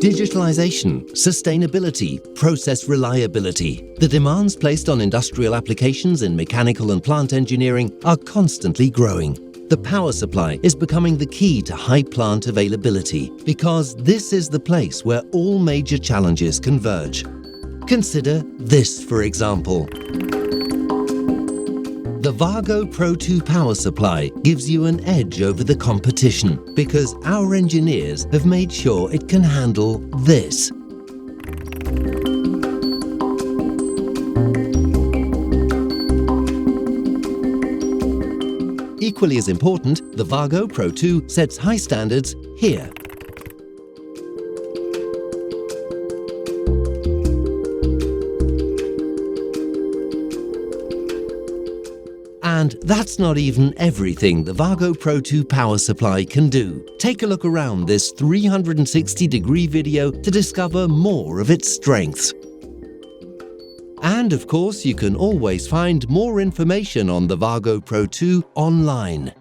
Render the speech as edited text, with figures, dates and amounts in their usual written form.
Digitalization, sustainability, process reliability. The demands placed on industrial applications in mechanical and plant engineering are constantly growing. The power supply is becoming the key to high plant availability because this is the place where all major challenges converge. Consider this, for example. The Wago Pro2 power supply gives you an edge over the competition because our engineers have made sure it can handle this. Equally as important, the Wago Pro2 sets high standards here. And that's not even everything the Wago Pro2 power supply can do. Take a look around this 360-degree video to discover more of its strengths. And of course, you can always find more information on the Wago Pro2 online.